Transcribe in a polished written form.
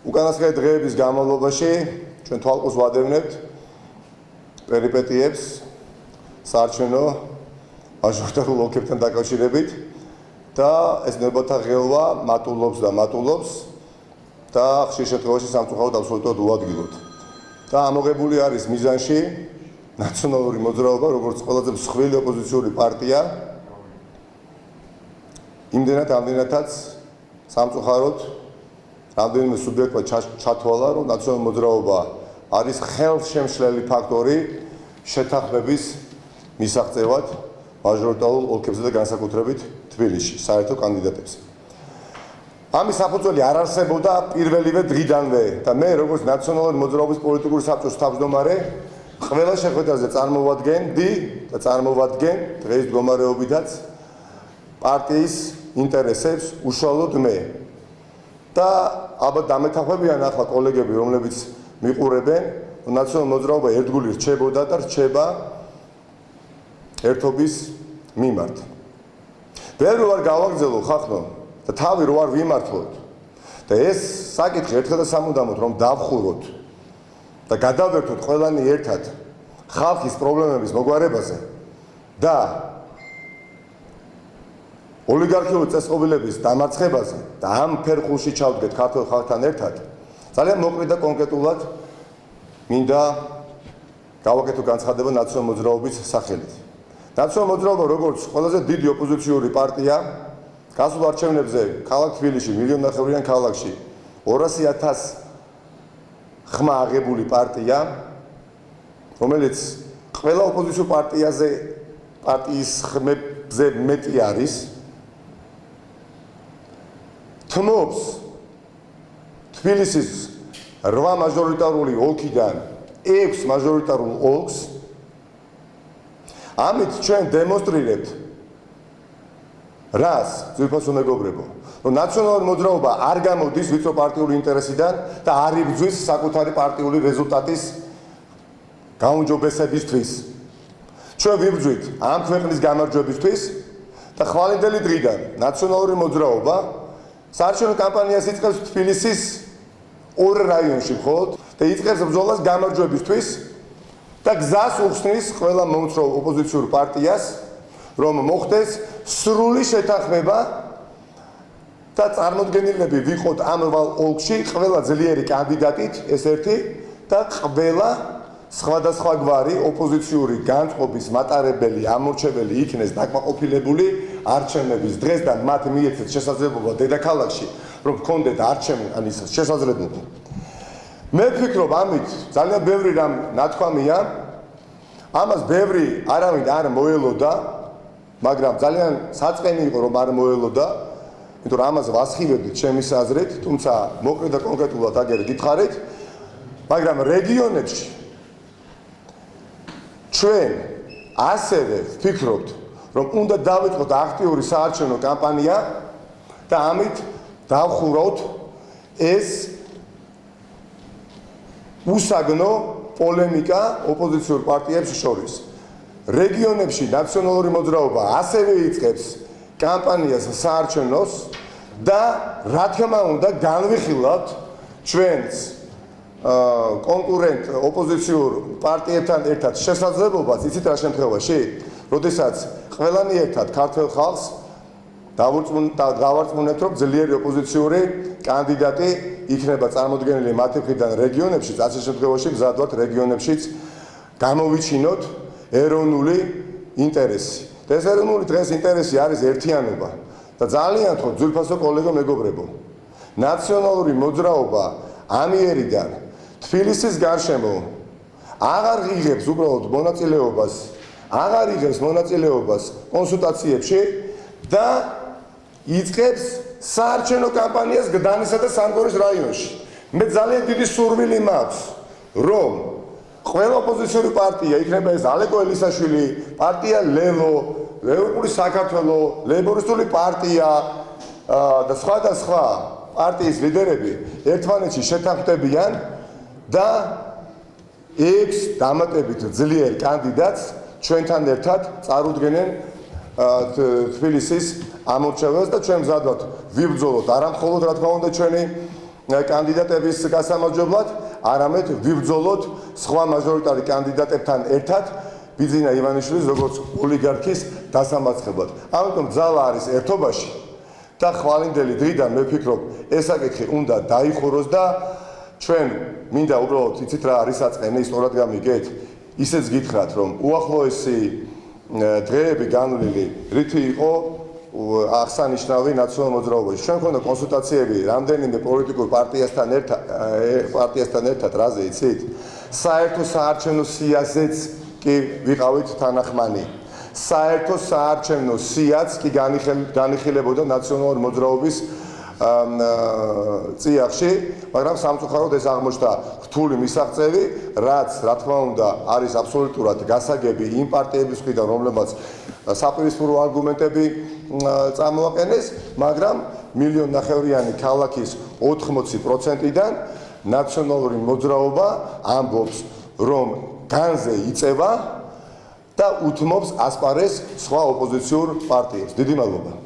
უკანასკნელი დღეების განმავლობაში ჩვენ თვალყურს ვადევნებთ პერიპეტიებს საარჩევნო მაჟორიტარულ ოლქებთან დაკავშირებით და ეს ნებათა ღელვა მატულობს და ხშირ შემთხვევაში სამწუხაროდ აბსოლუტურად უადგილოდ. და ამოღებული არის მიზანში ნაციონალური მოძრაობა, როგორც ყველაზე მსხვილი ოპოზიციური პარტია, იმდენადაც სამწუხაროდ რამდენიმე სუბიექტმა ჩათვალა, რომ ნაციონალური მოძრაობა არის ხელშემშლელი ფაქტორი შეთანხმების მისაღწევად მაჟორიტარულ ოლქებზე და განსაკუთრებით თბილისში საერთო კანდიდატებზე. ამის საფუძველი არ არსებობდა პირველივე დღიდანვე და მე როგორც ნაციონალური მოძრაობის პოლიტიკური საბჭოს თავმჯდომარე ყველა შეხვედრაზე წარმოვადგენ დღეს მდგომარეობითაც პარტიის ინტერესებს უშუალოდ მე. და ალბათ დამეთანხმებიან ახლა კოლეგები, რომლებიც მიყურებენ, რომ ნაციონალური მოძრაობა ერთგული რჩებოდა და რჩება ერთობის მიმართ. ბევრი ვარ გავაგრძელო ხახნო და თავი რო არ ვიმართლოთ და ეს საკითხი ერთხელ და სამუდამოდ რომ დავხუროთ და გადავერთოთ ყველანი ერთად ხალხის პრობლემების მოგვარებაზე და ოლიგარქიული წესწყობილების დამარცხებაზე და ამ ფერხულში ჩავდგეთ ქართულ ხალხთან ერთად, ძალიან მოკლედ და კონკრეტულად მინდა გავაკეთო განცხადება ნაციონალური მოძრაობის სახელით. ნაციონალური მოძრაობა როგორც ყველაზე დიდი ოპოზიციური პარტია გასულ არჩევნებზე ქალაქ თბილისში, მილიონნახევრიან ქალაქში 200,000 ხმა აღებული პარტია, რომელიც ყველა ოპოზიციურ პარტიის ხმებზე მეტი არის, თმობს თბილისის 8 მაჟორიტარული ოლქიდან 6 მაჟორიტარულ ოლქს. ამით ჩვენ დემონსტრირებთ რას, ძვირფასო მეგობრებო, რომ ნაციონალური მოძრაობა არ გამოდის ვიწრო პარტიული ინტერესიდან და არ იბრძვის საკუთარი პარტიული რეზულტატის გაუმჯობესებისთვის. ჩვენ ვიბრძვით ამ ქვეყნის გამარჯვებისთვის და ხვალინდელი დღიდან ნაციონალური მოძრაობა საარჩევნო კამპანიას იწყებს თბილისის 2 რაიონში მხოლოდ და იწყებს ბრძოლას გამარჯვებისთვის და გზას უხსნის ყველა მომცრო ოპოზიციურ პარტიას, რომ მოხდეს სრული შეთანხმება და წარმოდგენილები ვიყოთ ამ 8 ოლქში ყველა ძლიერი კანდიდატით, ეს ერთი და ყველა სხვადასხვაგვარი ოპოზიციური განწყობის მატარებელი, ამორჩეველი იქნეს დაკმაყოფილებული არჩევნების დღეს და მათ მიეცეთ შესაძლებლობა დედაქალაქში, რომ გქონდეთ არჩევნის შესაძლებლობა. მე ვფიქრობ, ამით ძალიან ბევრი რამ ნათქვამია, ამას ბევრი არავინ არ მოელოდა, მაგრამ ძალიან საწყენი იყო, რომ არ მოელოდა, იმიტომ რომ ამას ვასხივებდით ჩემის აზრით, თუმცა მოკლედ და კონკრეტულად აგერ გითხარით, მაგრამ რეგიონებში ჩვენ ასევე ვფიქრობთ, რომ უნდა დავიწყოთ აქტიური საარჩევნო კამპანია და ამით დავხურავთ ეს უსაგნო პოლემიკა ოპოზიციურ პარტიებს შორის. რეგიონებში ნაციონალური მოძრაობა ასევე იწყებს კამპანიას საარჩევნოს და რა თქმა უნდა განვიხილავთ ჩვენს კონკურენტ ოპოზიციურ პარტიებთან ერთად შესაძლებლობას, იცით რა შემთხვევაში, როდესაც ყველანი ერთად ქართულ ხალხს დავარწმუნებთ, რომ ძლიერი ოპოზიციური კანდიდატი იქნება წარმოდგენილი მათი მხრიდან რეგიონებში, ასე შემთხვევაში მზად ვართ რეგიონებშიც გამოვიჩინოთ ეროვნული ინტერესი. და ეს ეროვნული დღეს ინტერესი არის ერთიანობა და ძალიან თქო ძვირფასო კოლეგო მეგობრებო, ნაციონალური მოძრაობა ამიერიდან თბილისის გარშემო აღარ იღებს უბრალოდ მონაწილეობას, აღარ იღებს მონაწილეობას კონსულტაციებში და იწყებს საარჩევნო კამპანიას გდანისა და სამგორის რაიონში. მე ძალიან დიდი სურვილი მაქვს, რომ ყველა ოპოზიციური პარტია, იქნება ეს ალეკო ელისაშვილი, პარტია ლელო, ევროპული საქართველო, ლეიბორისტული პარტია და სხვა პარტიის ლიდერები ერთმანეთში შეთანხმდებიან და 6 დამატებით ძლიერ კანდიდატს ჩვენთან ერთად წარუდგენენ თბილისის ამორჩევას და ჩვენ მზად ვართ ვიბრძოლოთ არა მხოლოდ რა თქმა უნდა ჩვენი კანდიდატების გასამარჯვებლად, არამედ ვიბრძოლოთ სხვა მაჟორიტარი კანდიდატებთან ერთად ბიძინა ივანიშვილის როგორც ოლიგარქის დასამარცხებლად. ამიტომ ძალა არის ერთობაში და ხვალინდელი დრიდან მე ვფიქრობ, ეს საკითხი უნდა დაიხუროს და ჩვენ მინდა უბრალოდ იცით რა არის საწყენი, სწორად გამიგეთ, ისეც გითხრათ, რომ უახლოესი დღეები განვლილი რითი იყო აღსანიშნავი ნაციონალურ მოძრაობაში. ჩვენ ქონდა კონსულტაციები რამდენიმე პოლიტიკურ პარტიასთან ერთად, რაზე იცით? საერთო საარჩევნო სიაზეც კი ვიყავით თანახმანი. საერთო საარჩევნო სიაც კი განიხილებოდა ნაციონალურ მოძრაობის წიაღში, მაგრამ სამწუხაროდ ეს აღმოჩნდა რთული მისაღწევი, რაც რა თქმა უნდა არის აბსოლუტურად გასაგები იმ პარტიების მხრიდან, რომლებმაც საპირისპირო არგუმენტები წამოაყენეს, მაგრამ 1,5 მილიონიანი ქალაქის 80%-დან ნაციონალური მოძრაობა ამბობს, რომ განზე იწევა და უთმობს ასპარეზს სხვა ოპოზიციურ პარტიებს. დიდი მადლობა.